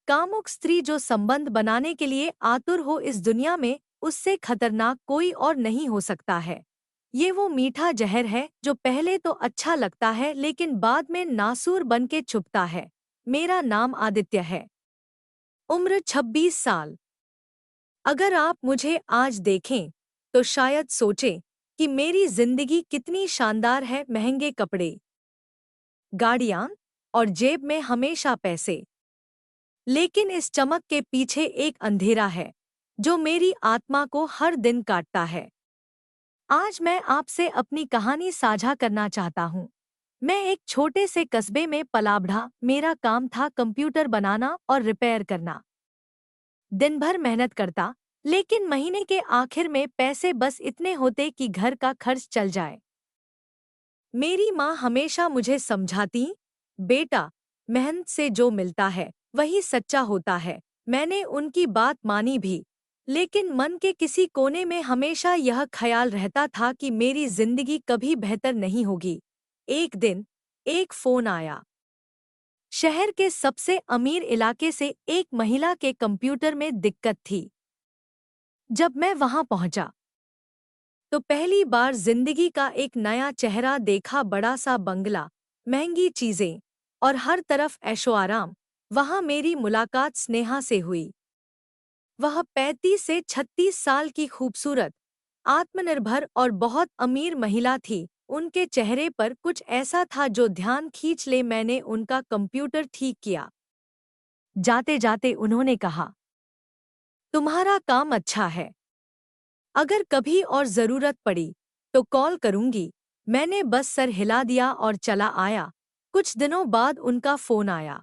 कामुक स्त्री जो संबंध बनाने के लिए आतुर हो इस दुनिया में, उससे खतरनाक कोई और नहीं हो सकता है। ये वो मीठा जहर है जो पहले तो अच्छा लगता है लेकिन बाद में नासूर बन के छुपता है। मेरा नाम आदित्य है। उम्र 26 साल। अगर आप मुझे आज देखें तो शायद सोचें कि मेरी जिंदगी कितनी शानदार है। महंगे कपड़े, गाड़ियां और जेब में हमेशा पैसे। लेकिन इस चमक के पीछे एक अंधेरा है जो मेरी आत्मा को हर दिन काटता है। आज मैं आपसे अपनी कहानी साझा करना चाहता हूँ। मैं एक छोटे से कस्बे में पला बढ़ा। मेरा काम था कंप्यूटर बनाना और रिपेयर करना। दिन भर मेहनत करता, लेकिन महीने के आखिर में पैसे बस इतने होते कि घर का खर्च चल जाए। मेरी माँ हमेशा मुझे समझाती, बेटा, मेहनत से जो मिलता है वही सच्चा होता है। मैंने उनकी बात मानी भी, लेकिन मन के किसी कोने में हमेशा यह ख्याल रहता था कि मेरी जिंदगी कभी बेहतर नहीं होगी। एक दिन एक फोन आया। शहर के सबसे अमीर इलाके से एक महिला के कंप्यूटर में दिक्कत थी। जब मैं वहां पहुंचा तो पहली बार जिंदगी का एक नया चेहरा देखा। बड़ा सा बंगला, महंगी चीजें और हर तरफ ऐशो आराम। वहां मेरी मुलाकात स्नेहा से हुई। वह 35 से 36 साल की खूबसूरत, आत्मनिर्भर और बहुत अमीर महिला थी। उनके चेहरे पर कुछ ऐसा था जो ध्यान खींच ले। मैंने उनका कंप्यूटर ठीक किया। जाते जाते उन्होंने कहा, तुम्हारा काम अच्छा है। अगर कभी और जरूरत पड़ी तो कॉल करूंगी। मैंने बस सर हिला दिया और चला आया। कुछ दिनों बाद उनका फोन आया।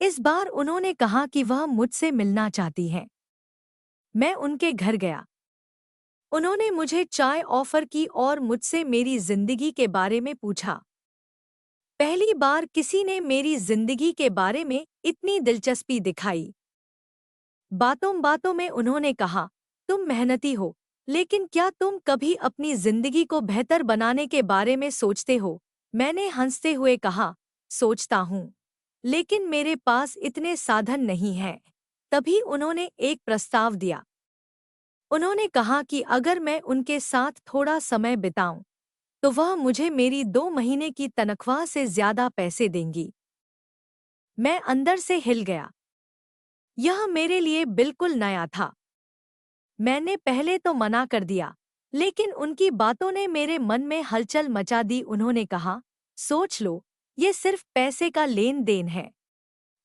इस बार उन्होंने कहा कि वह मुझसे मिलना चाहती हैं। मैं उनके घर गया। उन्होंने मुझे चाय ऑफर की और मुझसे मेरी जिंदगी के बारे में पूछा। पहली बार किसी ने मेरी जिंदगी के बारे में इतनी दिलचस्पी दिखाई। बातों बातों में उन्होंने कहा, तुम मेहनती हो, लेकिन क्या तुम कभी अपनी जिंदगी को बेहतर बनाने के बारे में सोचते हो? मैंने हंसते हुए कहा, सोचता हूँ, लेकिन मेरे पास इतने साधन नहीं हैं। तभी उन्होंने एक प्रस्ताव दिया। उन्होंने कहा कि अगर मैं उनके साथ थोड़ा समय बिताऊं तो वह मुझे मेरी 2 महीने की तनख्वाह से ज्यादा पैसे देंगी। मैं अंदर से हिल गया। यह मेरे लिए बिल्कुल नया था। मैंने पहले तो मना कर दिया, लेकिन उनकी बातों ने मेरे मन में हलचल मचा दी। उन्होंने कहा, सोच लो, ये सिर्फ पैसे का लेन देन है।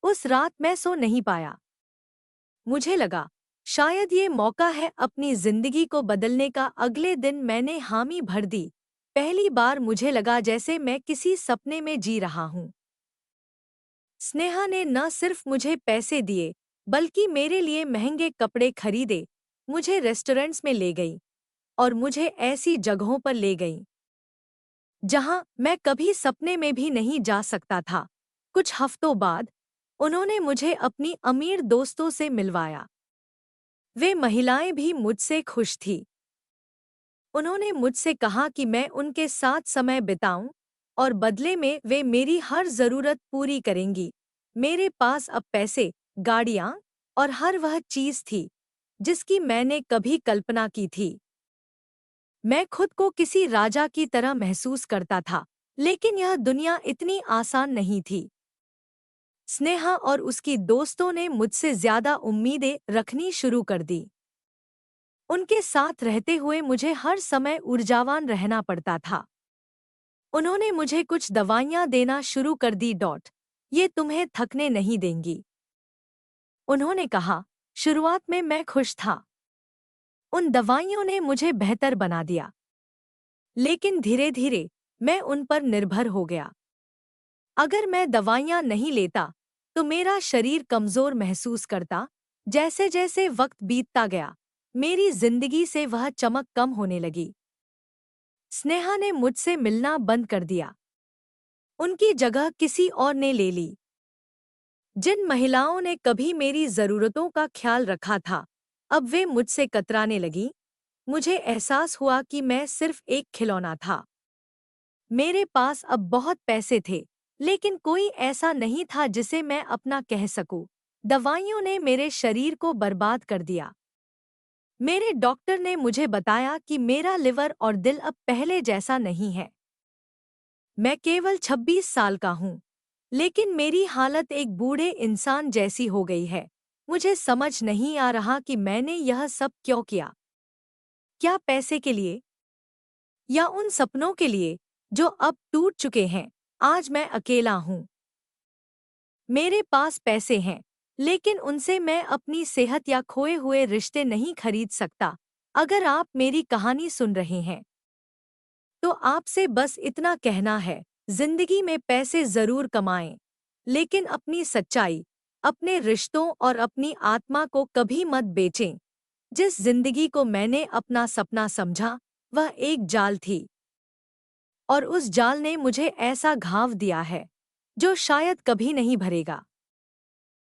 उस रात मैं सो नहीं पाया। मुझे लगा, शायद ये मौका है अपनी जिंदगी को बदलने का। अगले दिन मैंने हामी भर दी। पहली बार मुझे लगा जैसे मैं किसी सपने में जी रहा हूँ। स्नेहा ने न सिर्फ मुझे पैसे दिए, बल्कि मेरे लिए महंगे कपड़े खरीदे, मुझे रेस्टोरेंट्स में ले गई और मुझे ऐसी जगहों पर ले गई जहां मैं कभी सपने में भी नहीं जा सकता था। कुछ हफ्तों बाद उन्होंने मुझे अपनी अमीर दोस्तों से मिलवाया। वे महिलाएं भी मुझसे खुश थीं। उन्होंने मुझसे कहा कि मैं उनके साथ समय बिताऊं और बदले में वे मेरी हर जरूरत पूरी करेंगी। मेरे पास अब पैसे, गाड़ियां और हर वह चीज थी जिसकी मैंने कभी कल्पना की थी। मैं खुद को किसी राजा की तरह महसूस करता था, लेकिन यह दुनिया इतनी आसान नहीं थी। स्नेहा और उसकी दोस्तों ने मुझसे ज्यादा उम्मीदें रखनी शुरू कर दी। उनके साथ रहते हुए मुझे हर समय ऊर्जावान रहना पड़ता था। उन्होंने मुझे कुछ दवाइयां देना शुरू कर दी। ये तुम्हें थकने नहीं देंगी, उन्होंने कहा। शुरुआत में मैं खुश था। उन दवाइयों ने मुझे बेहतर बना दिया, लेकिन धीरे धीरे मैं उन पर निर्भर हो गया। अगर मैं दवाइयां नहीं लेता तो मेरा शरीर कमजोर महसूस करता। जैसे जैसे वक्त बीतता गया, मेरी जिंदगी से वह चमक कम होने लगी। स्नेहा ने मुझसे मिलना बंद कर दिया। उनकी जगह किसी और ने ले ली। जिन महिलाओं ने कभी मेरी जरूरतों का ख्याल रखा था, अब वे मुझसे कतराने लगीं। मुझे एहसास हुआ कि मैं सिर्फ एक खिलौना था। मेरे पास अब बहुत पैसे थे, लेकिन कोई ऐसा नहीं था जिसे मैं अपना कह सकूं। दवाइयों ने मेरे शरीर को बर्बाद कर दिया। मेरे डॉक्टर ने मुझे बताया कि मेरा लिवर और दिल अब पहले जैसा नहीं है। मैं केवल 26 साल का हूँ, लेकिन मेरी हालत एक बूढ़े इंसान जैसी हो गई है। मुझे समझ नहीं आ रहा कि मैंने यह सब क्यों किया। क्या पैसे के लिए? या उन सपनों के लिए जो अब टूट चुके हैं? आज मैं अकेला हूँ। मेरे पास पैसे हैं, लेकिन उनसे मैं अपनी सेहत या खोए हुए रिश्ते नहीं खरीद सकता। अगर आप मेरी कहानी सुन रहे हैं, तो आपसे बस इतना कहना है, जिंदगी में पैसे जरूर कमाएं, लेकिन अपनी सच्चाई, अपने रिश्तों और अपनी आत्मा को कभी मत बेचें। जिस जिंदगी को मैंने अपना सपना समझा, वह एक जाल थी, और उस जाल ने मुझे ऐसा घाव दिया है जो शायद कभी नहीं भरेगा।